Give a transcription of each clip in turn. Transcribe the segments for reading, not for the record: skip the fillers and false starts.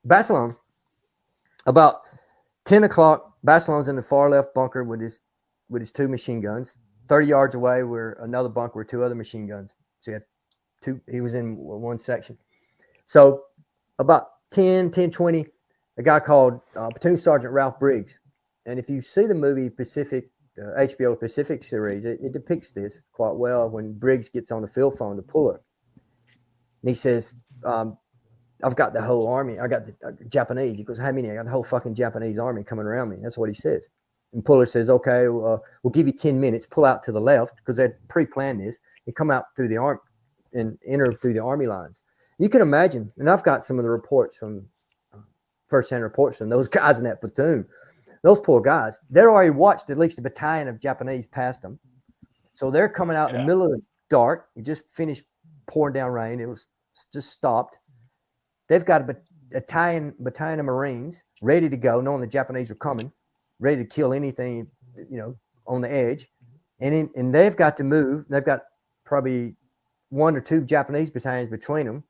Basilone, about 10 o'clock, Basilone's in the far left bunker with his two machine guns. 30 yards away were another bunker with two other machine guns. So he had two. He was in one section. So about 10:20, a guy called Platoon Sergeant Ralph Briggs. And if you see the movie Pacific, HBO Pacific series, it depicts this quite well when Briggs gets on the field phone to Puller. And he says, I've got the whole army. I got the Japanese. He goes, how many? I got the whole fucking Japanese army coming around me. That's what he says. And Puller says, okay, we'll give you 10 minutes. Pull out to the left because they'd pre-planned this. And come out through the arm and enter through the army lines. You can imagine, and I've got some of the reports from first-hand reports from those guys in that platoon. Those poor guys, they'd already watched at least a battalion of Japanese past them. So they're coming out in the middle of the dark. It just finished pouring down rain. It was just stopped. They've got a battalion of Marines ready to go, knowing the Japanese are coming, ready to kill anything, on the edge. And they've got to move. They've got probably one or two Japanese battalions between them.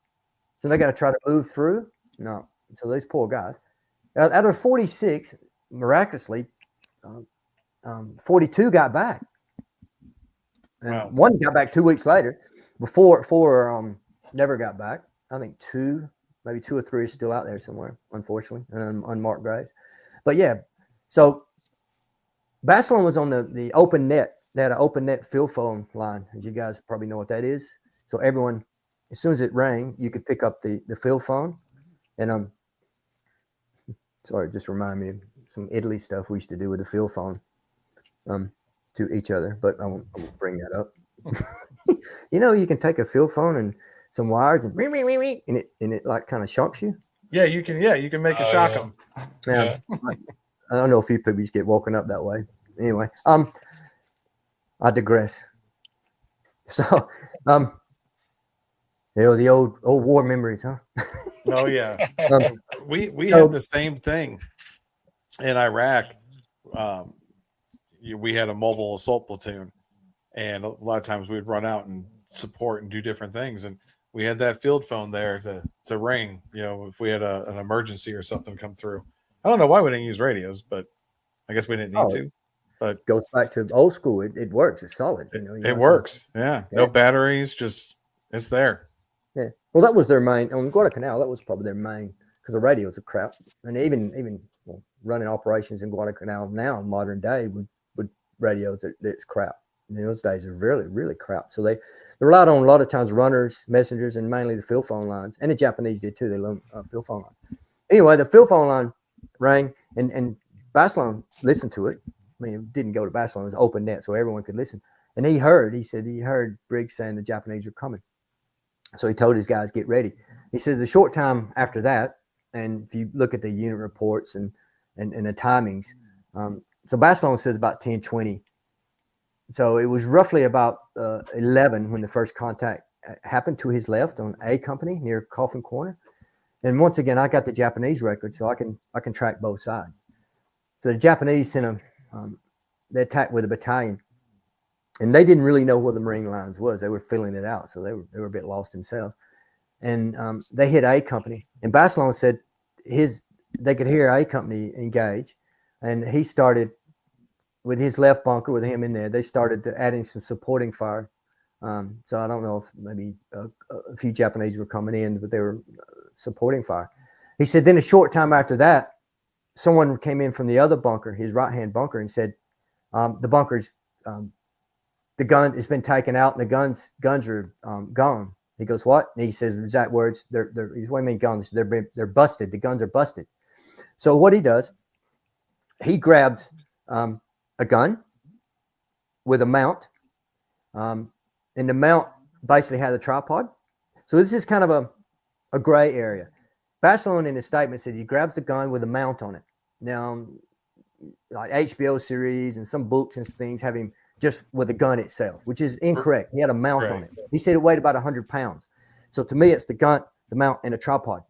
So they got to try to move through. No. So these poor guys. Out of 46, miraculously, 42 got back. And one got back 2 weeks later. Four never got back. I think maybe two or three are still out there somewhere, unfortunately, unmarked graves. But yeah, so Basilone was on the open net. They had an open net field phone line, as you guys probably know what that is. So everyone, as soon as it rang, you could pick up the field phone. And sorry, just remind me of some Italy stuff we used to do with the field phone to each other, but I won't bring that up. You can take a field phone and some wires and it like kind of shocks you. Yeah, you can make it shock them. Yeah. I don't know if you people just get woken up that way. Anyway, I digress. So, the old war memories, huh? Oh yeah. We had the same thing in Iraq. We had a mobile assault platoon, and a lot of times we'd run out and support and do different things, and we had that field phone there to ring, if we had an emergency or something come through. I don't know why we didn't use radios, but I guess we didn't need to. But it goes back to old school. It works. It's solid. It works. Yeah. No batteries, just it's there. Yeah. Well, that was their main on Guadalcanal. That was probably their main, because the radios are crap, and even running operations in Guadalcanal now in modern day with radios, it's crap. In those days are really, really crap. So they relied on a lot of times runners, messengers, and mainly the field phone lines. And the Japanese did too. They learned field phone line. Anyway, the field phone line rang, and Basilone listened to it. I mean, it didn't go to Basilone. It was open net, so everyone could listen. And he heard Briggs saying the Japanese are coming. So he told his guys, get ready. He says a short time after that, and if you look at the unit reports and the timings, so Basilone says about 10:20. So it was roughly about 11 when the first contact happened to his left on A Company near Coffin Corner. And once again, I got the Japanese record, so I can track both sides. So the Japanese sent they attacked with a battalion, and they didn't really know where the Marine lines was. They were filling it out, so they were a bit lost themselves. And they hit A Company, and Basilone said they could hear A Company engage, and he started with his left bunker with him in there. They started adding some supporting fire. So I don't know if maybe a few Japanese were coming in, but they were supporting fire. He said then a short time after that, someone came in from the other bunker, his right-hand bunker, and said, the bunker's, the gun has been taken out and the guns are gone. He goes, what? And he says exact words. What do you mean guns? They're busted. The guns are busted. So what he does, he grabs a gun with a mount, and the mount basically had a tripod. So this is kind of a gray area. Basilone in his statement said he grabs the gun with a mount on it. Now, like HBO series and some books and things have him just with the gun itself, which is incorrect. He had a mount on it. He said it weighed about 100 pounds. So to me, it's the gun, the mount, and a tripod.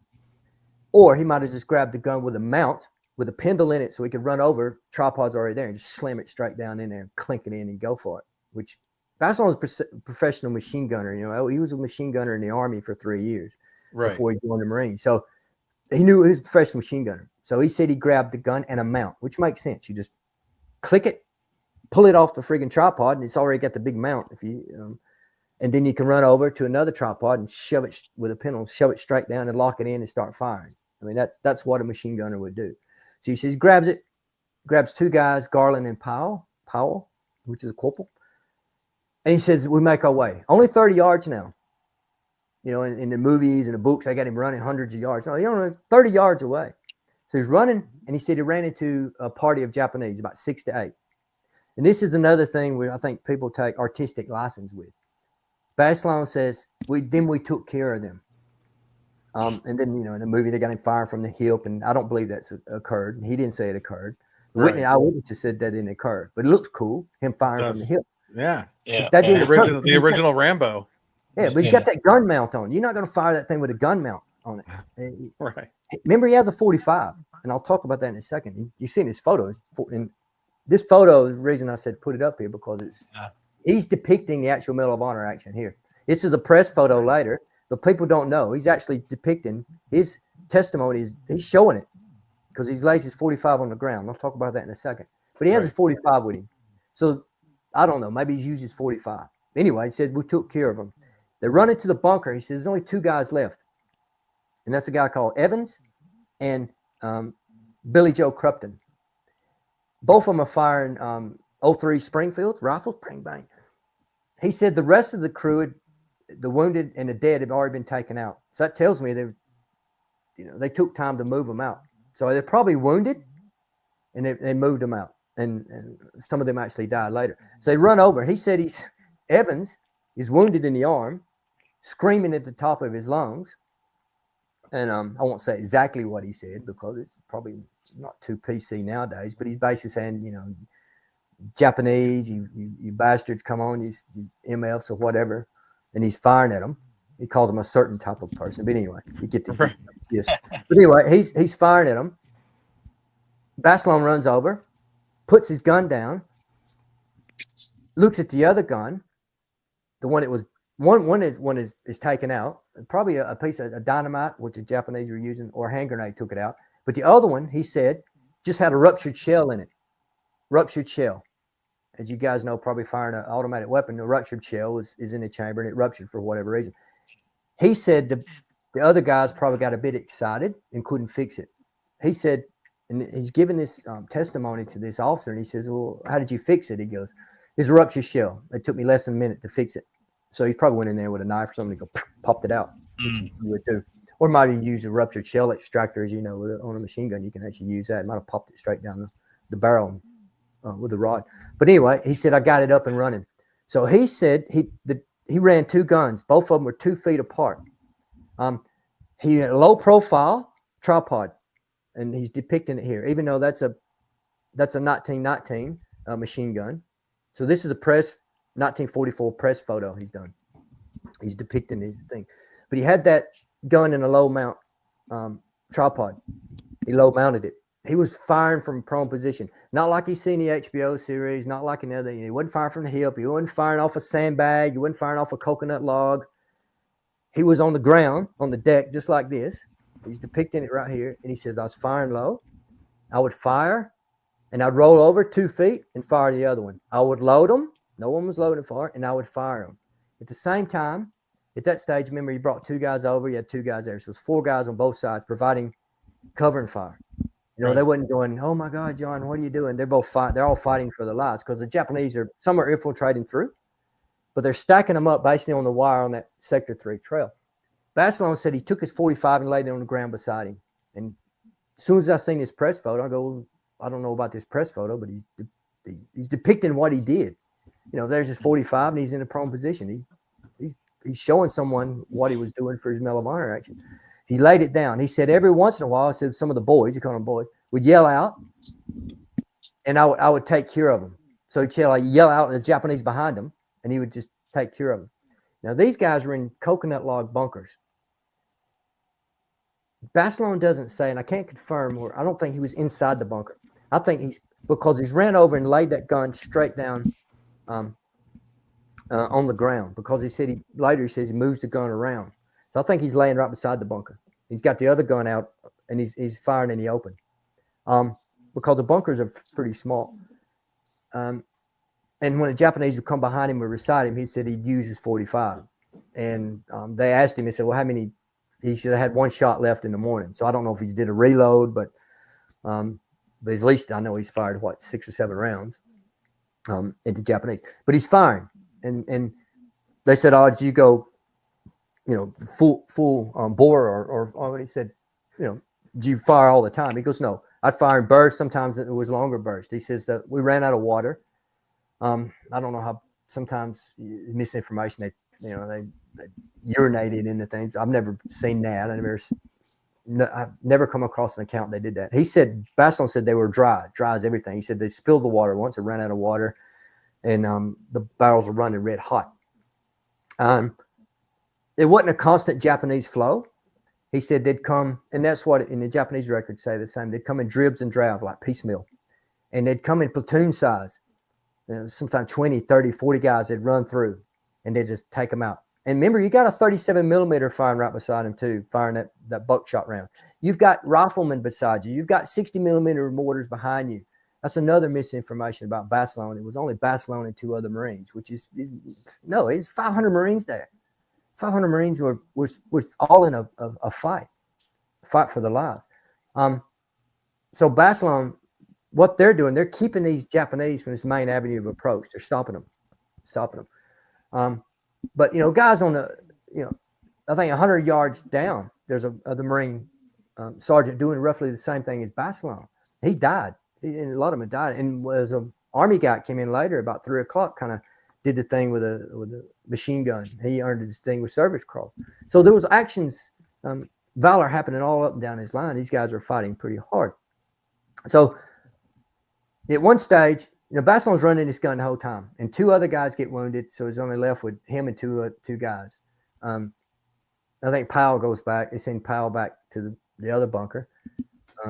Or he might have just grabbed the gun with a mount with a pendle in it so he could run over, tripod's already there, and just slam it straight down in there and clink it in and go for it, which Basilone was a professional machine gunner. He was a machine gunner in the Army for 3 years before he joined the Marines. So he knew he was a professional machine gunner. So he said he grabbed the gun and a mount, which makes sense. You just click it, pull it off the friggin' tripod, and it's already got the big mount. If you, and then you can run over to another tripod and shove it with a pin, shove it straight down and lock it in and start firing. I mean, that's what a machine gunner would do. So he says he grabs it, grabs two guys, Garland and Powell, which is a corporal, and he says we make our way. Only 30 yards now. You know, in the movies and the books, they got him running hundreds of yards. No, he's only 30 yards away. So he's running, and he said he ran into a party of Japanese, about 6 to 8. And this is another thing where I think people take artistic license with. Basilone says, we took care of them. And then, you know, in the movie, they got him firing from the hip, and I don't believe that's occurred. He didn't say it occurred. Right. Eyewitnesses said that didn't occur, but it looks cool, him firing from the hip. Yeah. The original Rambo. Yeah, but he's got that gun mount on. You're not going to fire that thing with a gun mount on it. Right. Remember, he has a 45, and I'll talk about that in a second. You've seen his photos. And this photo, the reason I said put it up here, because he's depicting the actual Medal of Honor action here. This is a press photo later, but people don't know. He's actually depicting his testimony. He's showing it because he lays his 45 on the ground. I'll talk about that in a second. But he has his 45 with him. So I don't know. Maybe he's used his 45. Anyway, he said we took care of him. They run into the bunker. He says there's only two guys left. And that's a guy called Evans and Billy Joe Crupton. Both of them are firing 03 Springfields, rifles, bang, bang. He said the rest of the crew, the wounded and the dead, have already been taken out. So that tells me they took time to move them out. So they're probably wounded, and they moved them out. And some of them actually died later. So they run over. He said Evans is wounded in the arm, screaming at the top of his lungs. And I won't say exactly what he said because it's probably not too PC nowadays, but he's basically saying, you know, Japanese, you bastards, come on, you MFs or whatever. And he's firing at them. He calls him a certain type of person. But anyway, you get the yes. But anyway, he's firing at them. Basilone runs over, puts his gun down, looks at the other gun, the one that was one is taken out, probably a piece of dynamite, which the Japanese were using, or a hand grenade took it out. But the other one, he said, just had a ruptured shell in it. Ruptured shell. As you guys know, probably firing an automatic weapon, the ruptured shell is in the chamber, and it ruptured for whatever reason. He said the other guys probably got a bit excited and couldn't fix it. He said, and he's giving this testimony to this officer, and he says, well, how did you fix it? He goes, it's a ruptured shell. It took me less than a minute to fix it. So he probably went in there with a knife or something, go popped it out, which you would do. Or might have used a ruptured shell extractor, as you know, on a machine gun. You can actually use that. It might have popped it straight down the barrel with a rod. But anyway, he said, I got it up and running. So he said he ran two guns. Both of them were 2 feet apart. He had a low profile tripod, and he's depicting it here, even though that's a 1919 machine gun. So this is a 1944 press photo he's done. He's depicting his thing. But he had that gun in a low mount tripod. He low mounted it. He was firing from prone position. Not like you see in the HBO series, not like another. He wasn't firing from the hip. He wasn't firing off a sandbag. He wasn't firing off a coconut log. He was on the ground, on the deck, just like this. He's depicting it right here. And he says, I was firing low. I would fire, and I'd roll over 2 feet and fire the other one. I would load them. No one was loading far, and I would fire them. At the same time, at that stage, remember, you brought 2 guys over. You had 2 guys there. So it was 4 guys on both sides providing cover and fire. You know, They wasn't going, oh, my God, John, what are you doing? They're all fighting for their lives because the Japanese some are infiltrating through, but they're stacking them up basically on the wire on that Sector 3 trail. Basilone said he took his 45 and laid it on the ground beside him. And as soon as I seen this press photo, I go, I don't know about this press photo, but he's depicting what he did. You know, there's his 45, and he's in a prone position. He's showing someone what he was doing for his Medal of Honor action. He laid it down. He said every once in a while, said some of the boys, he called them boys, would yell out, and I would take care of them. So he'd yell out, and the Japanese behind him, and he would just take care of them. Now, these guys were in coconut log bunkers. Basilone doesn't say, and I can't confirm, or I don't think he was inside the bunker. I think because he's ran over and laid that gun straight down on the ground, because he said he says he moves the gun around. So I think he's laying right beside the bunker. He's got the other gun out and he's firing in the open, because the bunkers are pretty small. And when the Japanese would come behind him or recite him, he said he'd use his 45. And they asked him, he said, well, how many? He said I had one shot left in the morning. So I don't know if he did a reload, but at least I know he's fired, 6 or 7 rounds into Japanese. But he's firing. And they said, oh, did you go, full bore or he said, do you fire all the time? He goes, no, I'd fire in bursts. Sometimes it was longer bursts. He says that we ran out of water. I don't know how sometimes misinformation, they urinated into things. I've never seen that. I've never come across an account they did that. He said, Basilone said they were dry as everything. He said they spilled the water once, it ran out of water, and the barrels were running red hot. It wasn't a constant Japanese flow. He said they'd come, and that's what in the Japanese records say the same. They'd come in dribs and drabs, like piecemeal, and they'd come in platoon size. Sometimes 20, 30, 40 guys they'd run through, and they'd just take them out. And remember, you got a 37 millimeter firing right beside him too, firing that buckshot round. You've got riflemen beside you. You've got 60 millimeter mortars behind you. That's another misinformation about Basilone. It was only Basilone and 2 other Marines, which is no, it's 500 Marines there. 500 Marines were all in a fight for their lives. So Basilone, what they're doing, they're keeping these Japanese from this main avenue of approach. They're stopping them. But guys on the, I think 100 yards down, there's the Marine sergeant doing roughly the same thing as Basilone. He died, and a lot of them had died. And was an Army guy came in later about 3 o'clock, kind of did the thing with a machine gun. He earned a Distinguished Service Cross. So there was actions, valor happening all up and down his line. These guys were fighting pretty hard. So at one stage, Basilone's running this gun the whole time, and 2 other guys get wounded, so he's only left with him and two guys. I think Powell goes back. They send Powell back to the other bunker.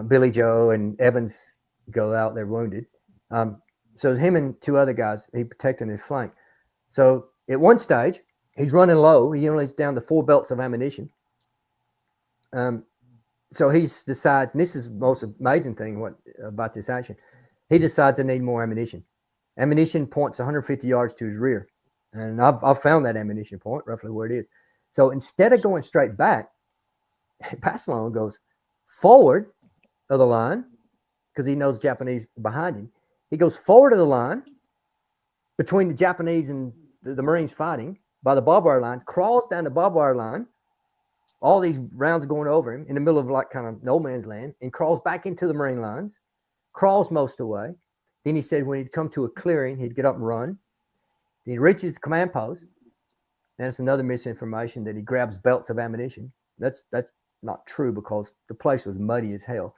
Billy Joe and Evans go out. They're wounded. So it's him and 2 other guys. He protecting his flank. So at one stage, he's running low. He only is down to 4 belts of ammunition. So he decides, and this is the most amazing thing about this action, he decides to need more ammunition. Ammunition points 150 yards to his rear. And I've found that ammunition point, roughly where it is. So instead of going straight back, Basilone goes forward of the line, because he knows Japanese behind him. He goes forward of the line between the Japanese and the Marines fighting by the barbed wire line, crawls down the barbed wire line, all these rounds going over him in the middle of like kind of no man's land, and crawls back into the Marine lines, crawls most of the way. Then he said when he'd come to a clearing, he'd get up and run. Then he reaches the command post. And it's another misinformation that he grabs belts of ammunition. That's not true, because the place was muddy as hell.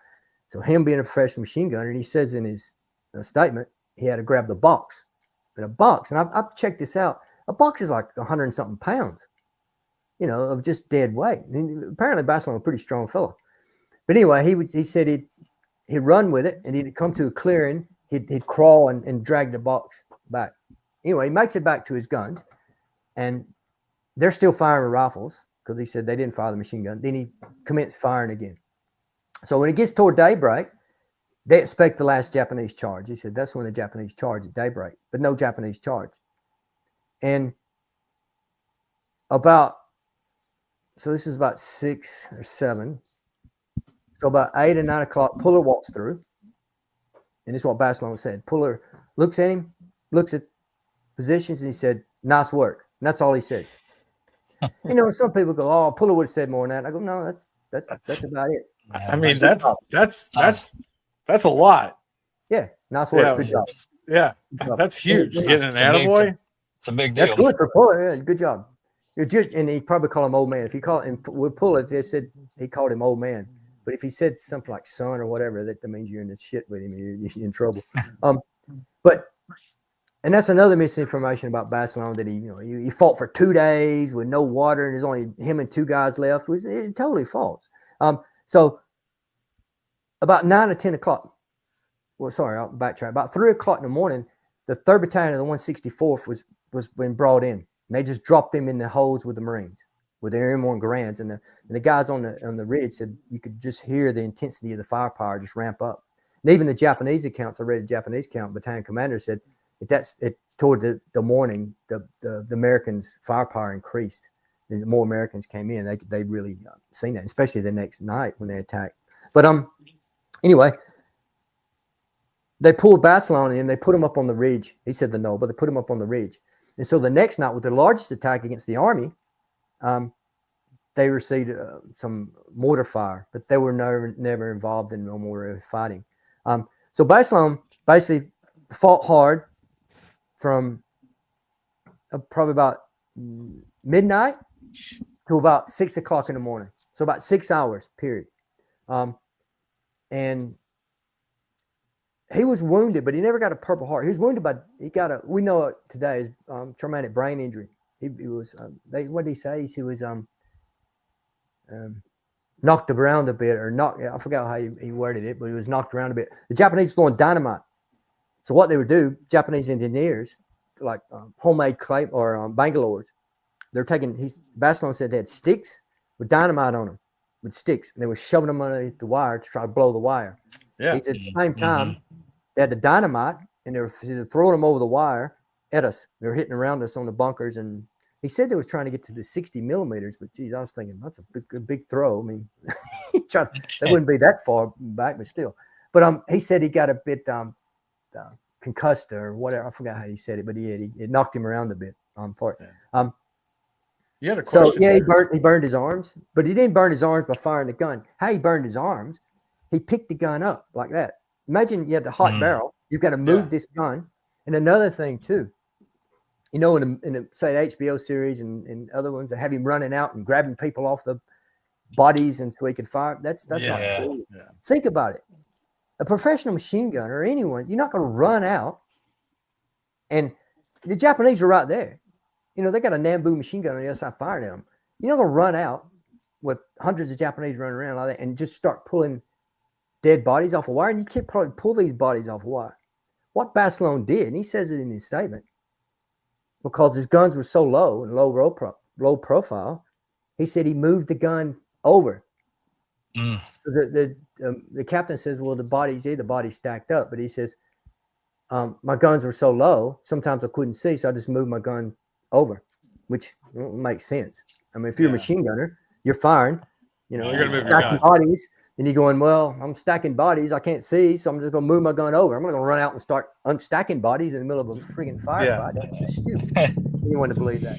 So him being a professional machine gunner, and he says in his statement, he had to grab the box. And a box, and I've checked this out, a box is like 100 and something pounds, of just dead weight. And apparently Basilone was a pretty strong fellow. But anyway, he said he'd run with it, and he'd come to a clearing, he'd crawl and drag the box back. Anyway, he makes it back to his guns, and they're still firing rifles, because he said they didn't fire the machine gun. Then he commenced firing again. So when it gets toward daybreak, they expect the last Japanese charge. He said that's when the Japanese charge at daybreak, but no Japanese charge. And so this is about 6 or 7. So about 8 or 9 o'clock, Puller walks through. And this is what Basilone said. Puller looks at him, looks at positions, and he said, nice work. And that's all he said. Some people go, oh, Puller would have said more than that. I go, no, that's about it. I mean, that's a lot. Yeah, nice work. Yeah, good job. Yeah, that's huge. Getting an attaboy. It's a big deal. That's good for Puller. Yeah, good job. And he probably call him old man. If you call him with Puller, they said he called him old man. But if he said something like son or whatever, that means you're in the shit with him. You're in trouble. And that's another misinformation about Basilone, that he fought for 2 days with no water, and there's only him and 2 guys left. It totally false. So about 9 or 10 o'clock, I'll backtrack. About 3 o'clock in the morning, the 3rd Battalion of the 164th was been brought in. And they just dropped them in the holes with the Marines. with their M1 Grands, and the guys on the ridge said you could just hear the intensity of the firepower just ramp up. And even the Japanese accounts, I read a Japanese account, battalion commander said toward the morning, the Americans' firepower increased. And the more Americans came in, they really seen that, especially the next night when they attacked. But anyway, they pulled Basilone in, they put him up on the ridge. He said but they put him up on the ridge. And so the next night, with the largest attack against the army, they received some mortar fire, but they were never involved in no more fighting. So Basilone basically fought hard from probably about midnight to about 6 o'clock in the morning. So about 6 hours, period. And he was wounded, but he never got a Purple Heart. He was wounded we know it today as traumatic brain injury. He was, what did he say? He was knocked around a bit, I forgot how he worded it, but he was knocked around a bit. The Japanese throwing dynamite. So what they would do, Japanese engineers, like homemade clay or Bangalores, they're taking, Basilone said they had sticks with dynamite on them, with sticks, and they were shoving them underneath the wire to try to blow the wire. Yeah. He said at the same time, they had the dynamite, and they were throwing them over the wire at us. They were hitting around us on the bunkers, and he said they were trying to get to the 60 millimeters, but geez, I was thinking that's a big throw. I mean, they wouldn't be that far back, but still. But he said he got a bit concussed or whatever. I forgot how he said it, but it knocked him around a bit. For it. Yeah. You had a question. So yeah, he burned his arms, but he didn't burn his arms by firing the gun. How he burned his arms, he picked the gun up like that. Imagine you have the hot barrel. You've got to move this gun. And another thing too, in the say the HBO series and other ones, they have him running out and grabbing people off the bodies and so he could fire. That's not true. Yeah. Think about it. A professional machine gunner or anyone, you're not going to run out. And the Japanese are right there. They got a Nambu machine gun on the other side firing at them. You're not going to run out with hundreds of Japanese running around like that and just start pulling dead bodies off a wire. And you can't probably pull these bodies off a wire. What Basilone did, and he says it in his statement, because his guns were so low and low profile, he said he moved the gun over. The captain says, well, the body's stacked up. But he says, my guns were so low, sometimes I couldn't see, so I just moved my gun over, which makes sense. I mean, if you're a machine gunner, you're firing, you're going to move stacking bodies, and you're going, well, I'm stacking bodies, I can't see, so I'm just going to move my gun over. I'm not going to run out and start unstacking bodies in the middle of a freaking firefight. That's stupid. Anyone to believe that?